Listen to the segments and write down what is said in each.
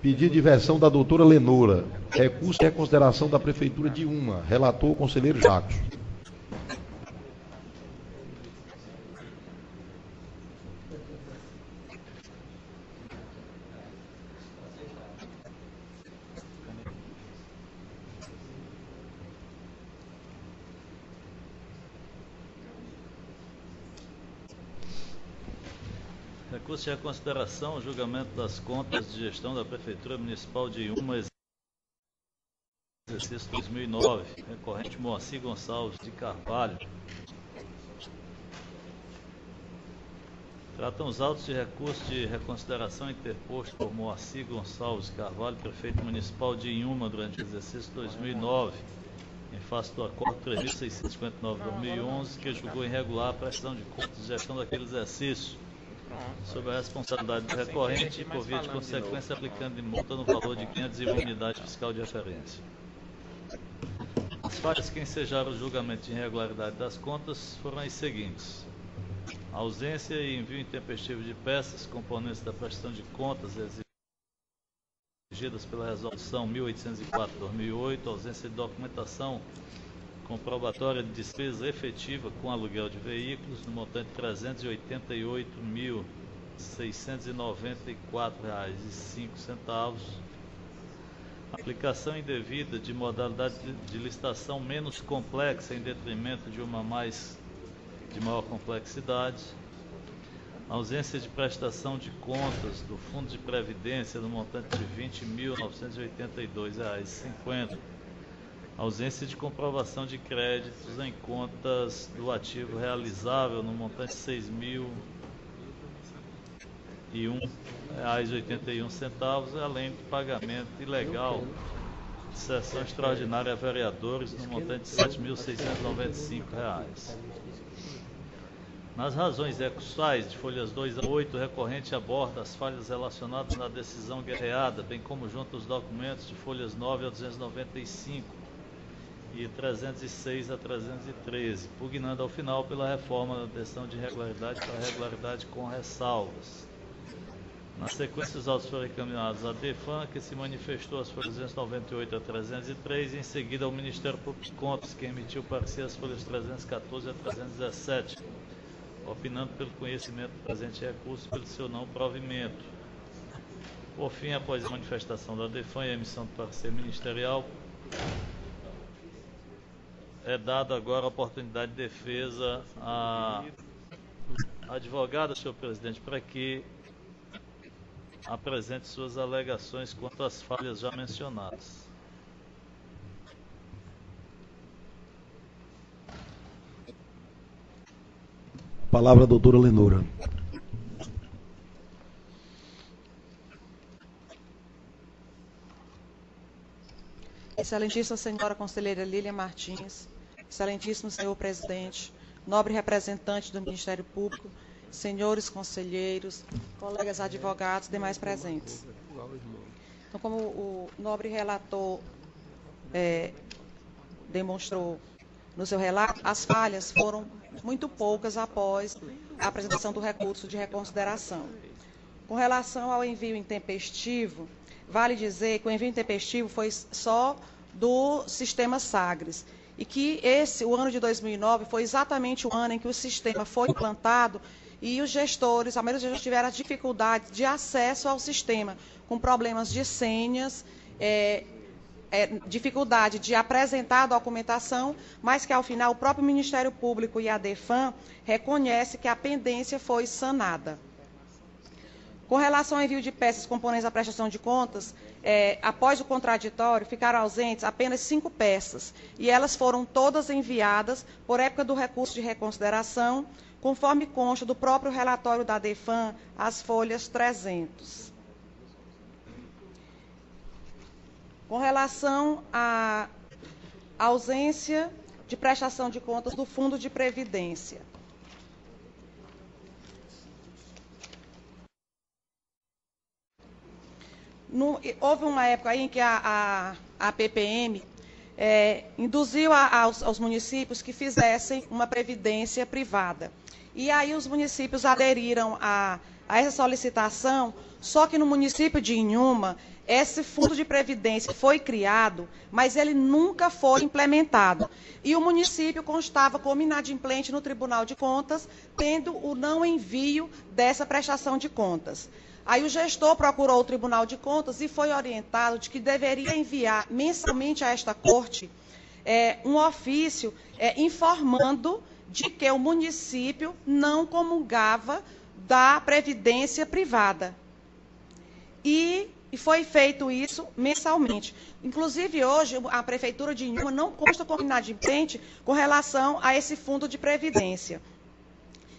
Pedido de versão da doutora Lenora. Recurso de reconsideração da Prefeitura de Uma. Relator, o conselheiro Jacos. Recurso de reconsideração, julgamento das contas de gestão da Prefeitura Municipal de Uma, exercício 2009, recorrente Moacir Gonçalves de Carvalho. Tratam os autos de recurso de reconsideração interposto por Moacir Gonçalves de Carvalho, prefeito municipal de Inhuma, durante o exercício 2009, em face do acordo 3.659/2011, que julgou irregular a prestação de contas de gestão daquele exercício, sob a responsabilidade do recorrente e, por via de consequência, aplicando de multa no valor de 501 unidade fiscal de referência. As falhas que ensejaram o julgamento de irregularidade das contas foram as seguintes: ausência e envio intempestivo de peças, componentes da prestação de contas exigidas pela Resolução 1804/2008, ausência de documentação comprobatória de despesa efetiva com aluguel de veículos, no montante de R$ 388.694,05. Aplicação indevida de modalidade de licitação menos complexa em detrimento de uma de maior complexidade. Ausência de prestação de contas do Fundo de Previdência no montante de R$ 20.982,50. Ausência de comprovação de créditos em contas do ativo realizável no montante de R$ 6.001,81, além de pagamento ilegal de sessão extraordinária a vereadores no montante de R$ 7.695. Nas razões recursais de folhas 2 a 8, o recorrente aborda as falhas relacionadas na decisão guerreada, bem como junto os documentos de folhas 9 a 295 e 306 a 313, pugnando ao final pela reforma da decisão de regularidade para regularidade com ressalvas. Na sequência, os autos foram encaminhados à DEFAN, que se manifestou as folhas 298 a 303, e em seguida ao Ministério Público de Contas, que emitiu parecer as folhas 314 a 317, opinando pelo conhecimento do presente recurso e pelo seu não provimento. Por fim, após a manifestação da DEFAN e a emissão do parecer ministerial, é dada agora a oportunidade de defesa à advogada, senhor presidente, para que apresente suas alegações quanto às falhas já mencionadas. Palavra à doutora Lenora. Excelentíssima senhora conselheira Lília Martins, excelentíssimo senhor presidente, nobre representante do Ministério Público, senhores conselheiros, colegas advogados, demais presentes. Então, como o nobre relator demonstrou no seu relato, as falhas foram muito poucas após a apresentação do recurso de reconsideração. Com relação ao envio intempestivo, vale dizer que o envio intempestivo foi só do sistema Sagres e que o ano de 2009, foi exatamente o ano em que o sistema foi implantado e os gestores, a maioria dos gestores tiveram dificuldades de acesso ao sistema, com problemas de senhas, dificuldade de apresentar a documentação, mas que ao final o próprio Ministério Público e a DEFAN reconhecem que a pendência foi sanada. Com relação ao envio de peças componentes da prestação de contas, após o contraditório, ficaram ausentes apenas 5 peças, e elas foram todas enviadas por época do recurso de reconsideração, conforme consta do próprio relatório da DEFAN, as folhas 300. Com relação à ausência de prestação de contas do Fundo de Previdência, houve uma época aí em que a PPM induziu aos municípios que fizessem uma previdência privada. E aí os municípios aderiram a essa solicitação Só que no município de Inhuma, esse fundo de previdência foi criado, mas ele nunca foi implementado. E o município constava como inadimplente no Tribunal de Contas, tendo o não envio dessa prestação de contas. Aí o gestor procurou o Tribunal de Contas e foi orientado de que deveria enviar mensalmente a esta corte um ofício informando de que o município não comungava da previdência privada. E foi feito isso mensalmente. Inclusive, hoje, a Prefeitura de Inhuma não consta como inadimplente com relação a esse fundo de previdência.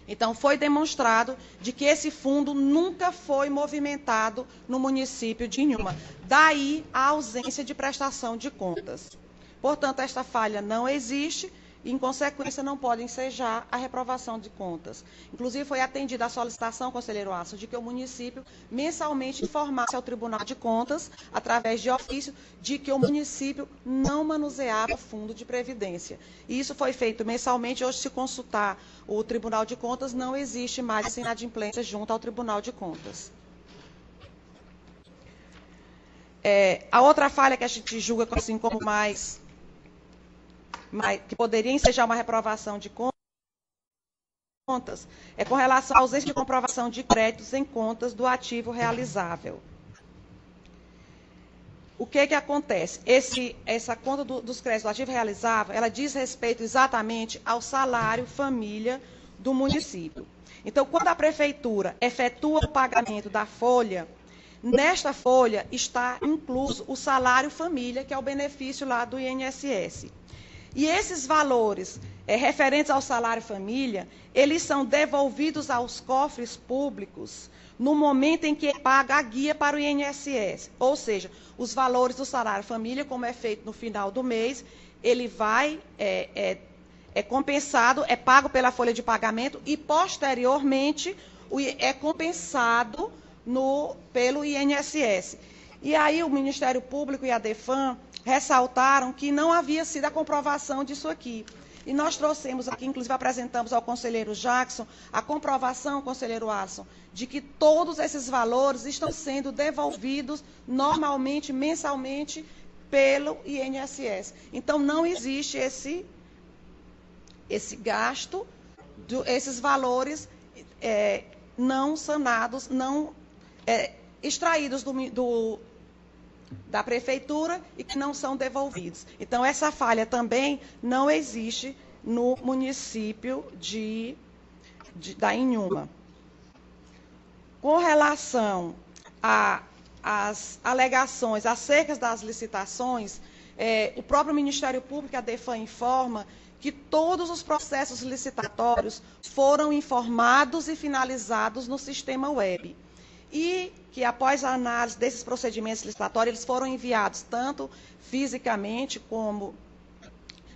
Então, foi demonstrado de que esse fundo nunca foi movimentado no município de Inhuma. Daí a ausência de prestação de contas. Portanto, esta falha não existe e, em consequência, não pode ensejar a reprovação de contas. Inclusive, foi atendida a solicitação, conselheiro Aço, de que o município mensalmente informasse ao Tribunal de Contas, através de ofício, de que o município não manuseava fundo de previdência. E isso foi feito mensalmente. Hoje, se consultar o Tribunal de Contas, não existe mais essa inadimplência junto ao Tribunal de Contas. A outra falha que a gente julga assim como que poderia ensejar uma reprovação de contas, é com relação à ausência de comprovação de créditos em contas do ativo realizável. O que acontece? Essa conta dos créditos do ativo realizável, ela diz respeito exatamente ao salário família do município. Então, quando a prefeitura efetua o pagamento da folha, nesta folha está incluso o salário família, que é o benefício lá do INSS. E esses valores referentes ao salário família, eles são devolvidos aos cofres públicos no momento em que paga a guia para o INSS. Ou seja, os valores do salário família, como é feito no final do mês, ele vai, compensado, é pago pela folha de pagamento e, posteriormente, é compensado pelo INSS. E aí o Ministério Público e a DEFAM ressaltaram que não havia sido a comprovação disso aqui. E nós trouxemos aqui, inclusive apresentamos ao conselheiro Jackson, a comprovação, conselheiro Alisson, de que todos esses valores estão sendo devolvidos normalmente, mensalmente, pelo INSS. Então, não existe esse gasto, esses valores não sanados, não extraídos da prefeitura e que não são devolvidos. Então, essa falha também não existe no município da Inhuma. Com relação às alegações acerca das licitações, o próprio Ministério Público, a DEFAM, informa que todos os processos licitatórios foram informados e finalizados no sistema web. E que, após a análise desses procedimentos licitatórios, eles foram enviados tanto fisicamente como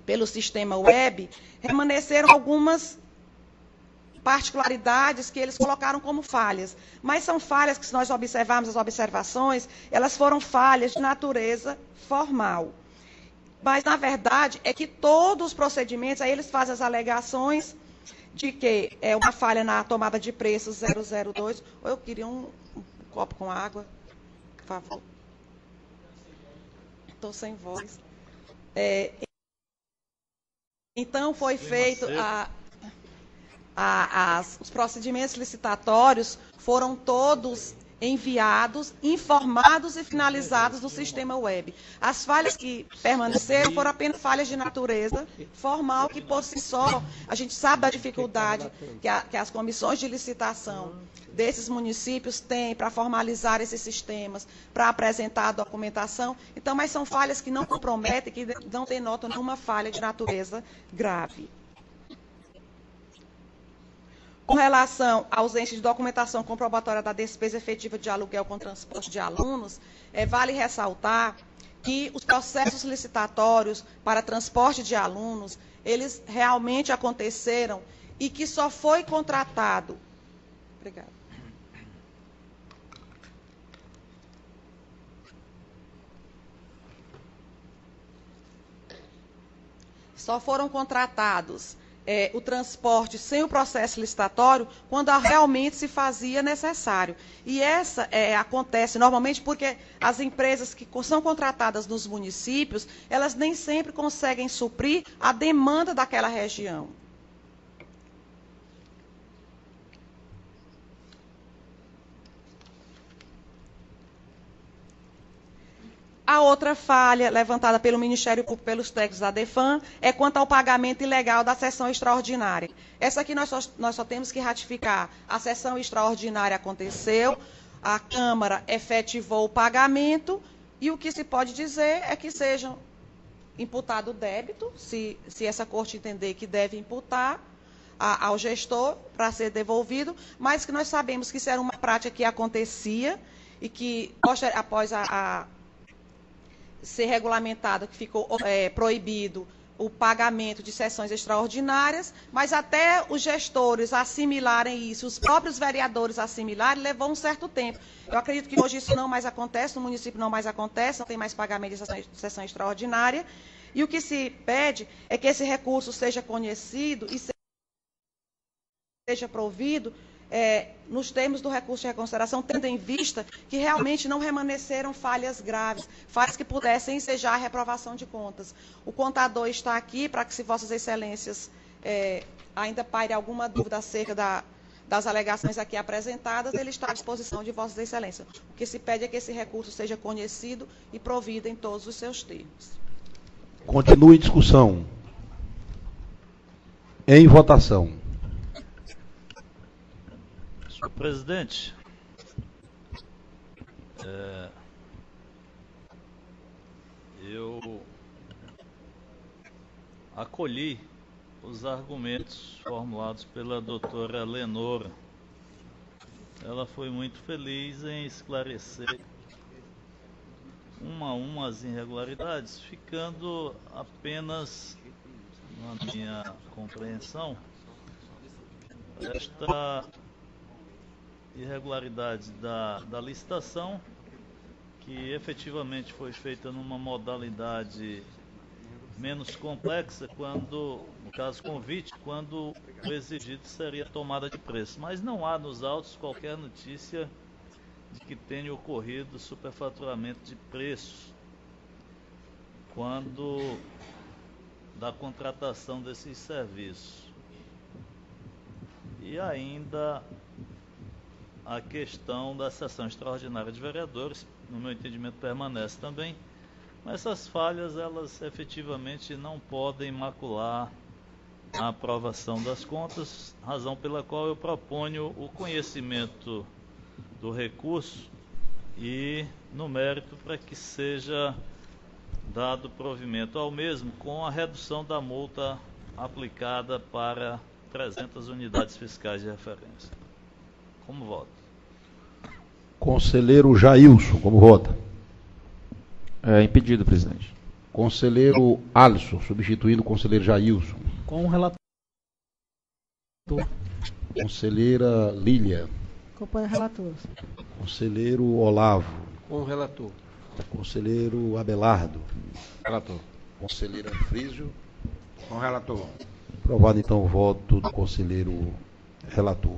pelo sistema web, permaneceram algumas particularidades que eles colocaram como falhas. Mas são falhas que, se nós observarmos as observações, elas foram falhas de natureza formal. Mas, na verdade, é que todos os procedimentos, aí eles fazem as alegações de que é uma falha na tomada de preço 002. Ou eu queria um copo com água, por favor. Estou sem voz. Então, foi feito os procedimentos licitatórios foram todos enviados, informados e finalizados no sistema web. As falhas que permaneceram foram apenas falhas de natureza formal, que por si só, a gente sabe da dificuldade que as comissões de licitação desses municípios têm para formalizar esses sistemas, para apresentar a documentação. Então, mas são falhas que não comprometem, que não denotam nenhuma falha de natureza grave. Com relação à ausência de documentação comprobatória da despesa efetiva de aluguel com transporte de alunos, vale ressaltar que os processos licitatórios para transporte de alunos, eles realmente aconteceram e que só foi contratado. Obrigada. Só foram contratados o transporte sem o processo licitatório quando realmente se fazia necessário. E essa acontece normalmente porque as empresas que são contratadas nos municípios, elas nem sempre conseguem suprir a demanda daquela região. A outra falha levantada pelo Ministério Público pelos técnicos da DEFAM é quanto ao pagamento ilegal da sessão extraordinária. Essa aqui nós só temos que ratificar. A sessão extraordinária aconteceu, a Câmara efetivou o pagamento e o que se pode dizer é que seja imputado o débito, se essa corte entender que deve imputar ao gestor para ser devolvido, mas que nós sabemos que isso era uma prática que acontecia e que após ser regulamentado, que ficou proibido o pagamento de sessões extraordinárias, mas até os gestores assimilarem isso, os próprios vereadores assimilarem, levou um certo tempo. Eu acredito que hoje isso não mais acontece, no município não mais acontece, não tem mais pagamento de sessão extraordinária, e o que se pede é que esse recurso seja conhecido e seja provido nos termos do recurso de reconsideração, tendo em vista que realmente não remanesceram falhas graves, falhas que pudessem ensejar a reprovação de contas. O contador está aqui para que, se Vossas Excelências ainda paire alguma dúvida acerca das alegações aqui apresentadas, ele está à disposição de Vossas Excelências. O que se pede é que esse recurso seja conhecido e provido em todos os seus termos. Continue em discussão. Em votação. Senhor presidente, eu acolhi os argumentos formulados pela doutora Lenora. Ela foi muito feliz em esclarecer uma a uma as irregularidades, ficando apenas, na minha compreensão, esta irregularidade da licitação, que efetivamente foi feita numa modalidade menos complexa, quando, no caso convite, quando o exigido seria tomada de preço. Mas não há nos autos qualquer notícia de que tenha ocorrido superfaturamento de preços quando da contratação desses serviços. E ainda a questão da sessão extraordinária de vereadores, no meu entendimento, permanece também, mas essas falhas, elas efetivamente não podem macular a aprovação das contas, razão pela qual eu proponho o conhecimento do recurso e, no mérito, para que seja dado provimento ao mesmo com a redução da multa aplicada para 300 unidades fiscais de referência. Como vota? Conselheiro Jailson, como vota? Impedido, presidente. Conselheiro Alisson, substituindo o conselheiro Jailson. Com o relator. Conselheira Lília. Acompanha o relator. Conselheiro Olavo. Com o relator. Conselheiro Abelardo. Relator. Conselheira Frísio. Com o relator. Aprovado então o voto do conselheiro relator.